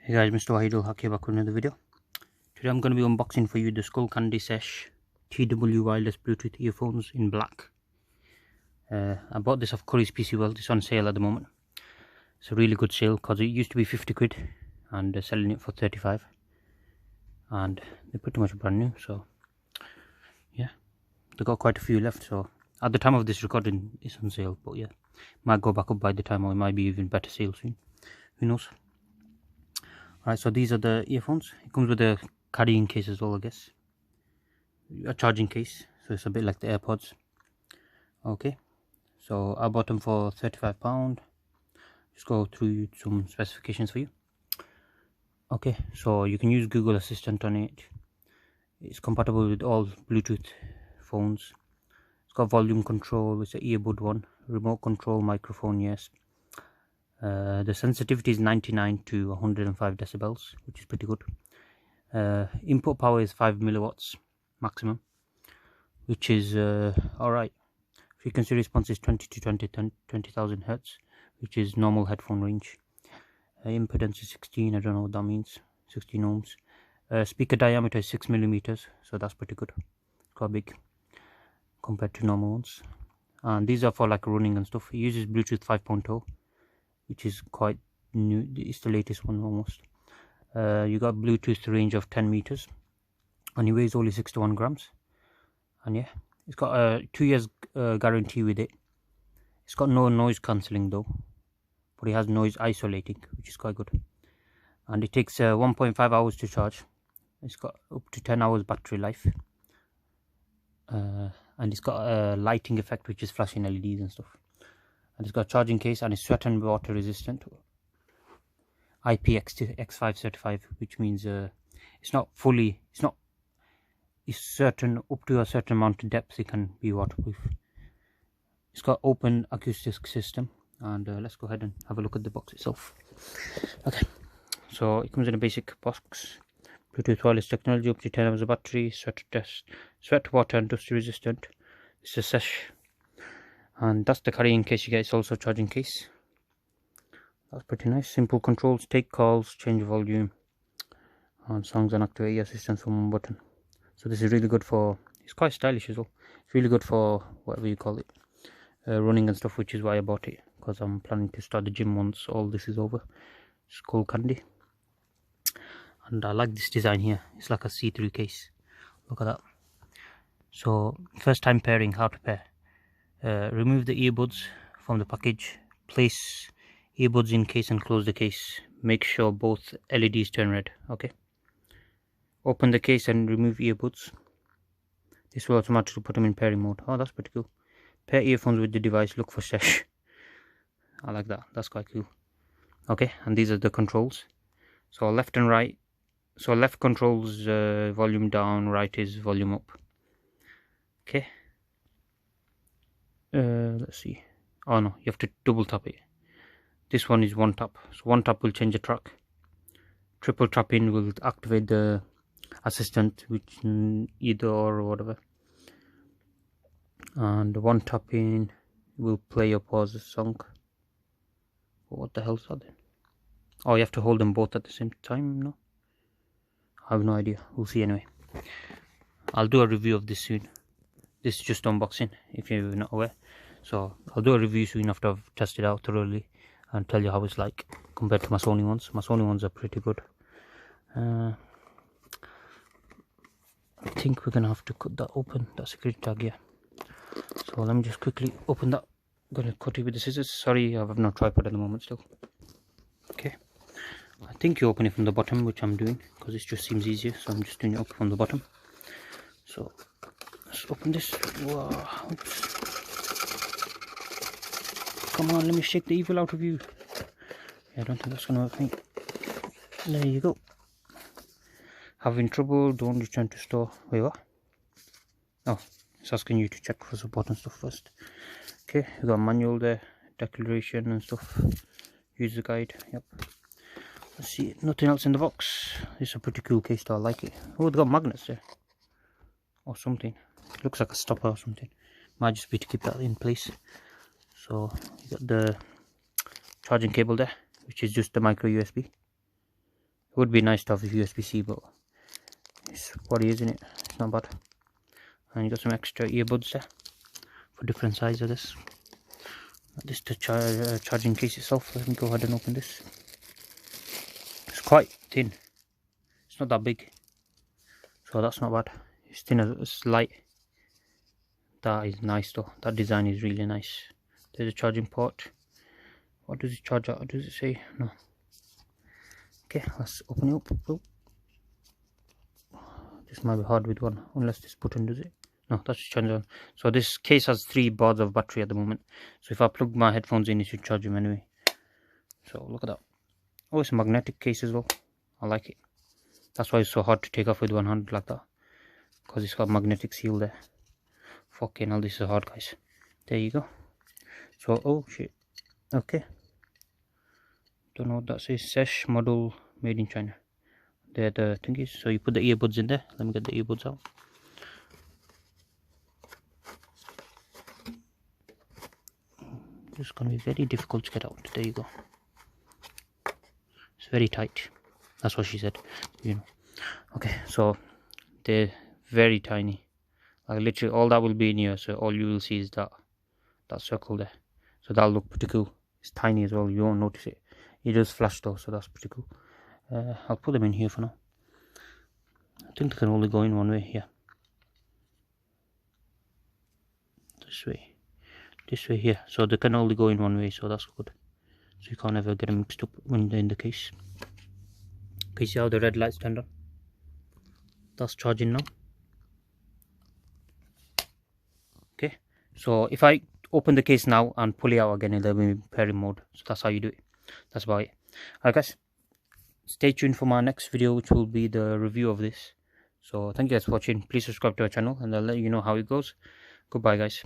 Hey guys, MrWaheedulHaque back with another video. Today I'm going to be unboxing for you the Skullcandy Sesh TW wireless Bluetooth earphones in black. I bought this off Curry's PC World. It's on sale at the moment. It's a really good sale because it used to be 50 quid and they're selling it for 35, and they're pretty much brand new. So yeah, they got quite a few left. So at the time of this recording it's on sale, but yeah, might go back up by the time, or it might be even better sale soon. Who knows? Alright, so these are the earphones. It comes with a carrying case as well, I guess. A charging case, so it's a bit like the AirPods. Okay, so I bought them for £35. Just go through some specifications for you. Okay, so you can use Google Assistant on it. It's compatible with all Bluetooth phones. It's got volume control. It's an earbud one. Remote control microphone, yes. The sensitivity is 99 to 105 decibels, which is pretty good. Input power is 5 milliwatts maximum, which is alright. Frequency response is 20 to 20,000 hertz, which is normal headphone range. Impedance is 16, I don't know what that means, 16 ohms. Speaker diameter is 6 millimeters, so that's pretty good. It's quite big compared to normal ones. And these are for like running and stuff. It uses Bluetooth 5.0, which is quite new. It's the latest one almost. You got Bluetooth range of 10 meters, and it weighs only 61 grams. And yeah, it's got a 2 years guarantee with it. It's got no noise cancelling though, but it has noise isolating, which is quite good. And it takes 1.5 hours to charge. It's got up to 10 hours battery life. And it's got a lighting effect, which is flashing LEDs and stuff. And it's got a charging case, and it's sweat and water resistant, IPX5 certified, which means it's certain up to a certain amount of depth it can be waterproof. It's got open acoustic system, and let's go ahead and have a look at the box itself. Okay, so it comes in a basic box. Bluetooth wireless technology, up to 10 hours of battery, sweat, water and dust resistant. It's a Sesh. And that's the carrying case you get. It's also a charging case. That's pretty nice. Simple controls: take calls, change volume, and songs and activate assistance from one button. So this is really good for, it's quite stylish as well. It's really good for whatever you call it, running and stuff, which is why I bought it, because I'm planning to start the gym once all this is over. Skullcandy. And I like this design here. It's like a see-through case. Look at that. So first time pairing, how to pair. Remove the earbuds from the package. Place earbuds in case and close the case. Make sure both LEDs turn red. Okay. Open the case and remove earbuds. This will automatically put them in pairing mode. Oh, that's pretty cool. Pair earphones with the device. Look for Sesh. I like that. That's quite cool. Okay, and these are the controls. So left and right. So left controls volume down, right is volume up. Okay. Let's see. Oh no, you have to double tap it. This one is one tap, so one tap will change the track. Triple tapping will activate the assistant, which either or whatever. And one tapping will play or pause the song. What the hell is that then? Oh, you have to hold them both at the same time. No, I have no idea. We'll see anyway. I'll do a review of this soon. This is just unboxing, if you're not aware. So I'll do a review soon after I've tested it out thoroughly and tell you how it's like compared to my Sony ones. My Sony ones are pretty good. I think we're gonna have to cut that open, that security tag here. So let me just quickly open that. I'm gonna cut it with the scissors. Sorry, I have no tripod at the moment still. Okay, I think you open it from the bottom, which I'm doing because it just seems easier. So I'm just doing it up from the bottom. So let's open this. Wow. Oops. Come on, let me shake the evil out of you. Yeah, I don't think that's gonna work, mate. There you go. Having trouble, don't return to store. Wait, what? Oh, it's asking you to check for support and stuff first. Okay, you got a manual there, declaration and stuff. User guide, yep. Let's see, nothing else in the box. It's a pretty cool case though, I like it. Oh, they got magnets there. Or something. It looks like a stopper or something. Might just be to keep that in place. So you got the charging cable there, which is just the micro USB. would be nice to have a USB-C, but it's what it is, isn't it? It's not bad. And you got some extra earbuds there for different sizes of this. This to charging case itself. Let me go ahead and open this. It's quite thin. It's not that big, so that's not bad. It's thin, it's light. That is nice though. That design is really nice. There's a charging port. What does it charge at? Does it say? No. Okay, let's open it up. Oh. This might be hard with one, unless this button does it. No, that's charging on. So this case has 3 bars of battery at the moment. So if I plug my headphones in, it should charge them anyway. So look at that. Oh, it's a magnetic case as well. I like it. That's why it's so hard to take off with one hand like that, because it's got a magnetic seal there. Fucking hell, this is hard, guys. There you go. So, oh shit. Okay. Don't know what that says. Sesh model made in China. There the thing is. So you put the earbuds in there. Let me get the earbuds out. It's going to be very difficult to get out. There you go. It's very tight. That's what she said. You know. Okay, so they're very tiny. Like literally all that will be in here. So all you will see is that circle there. So that'll look pretty cool. It's tiny as well. You won't notice it. It does flash though, so that's pretty cool. I'll put them in here for now. I think they can only go in one way. Yeah. This way here. So they can only go in one way, so that's good. So you can't ever get them mixed up when they're in the case. Okay, see how the red lights turned on? That's charging now. Okay, so if I open the case now and pull it out again, it'll be in pairing mode. So that's how you do it. That's about it. Alright guys, stay tuned for my next video, which will be the review of this. So thank you guys for watching. Please subscribe to our channel and I'll let you know how it goes. Goodbye guys.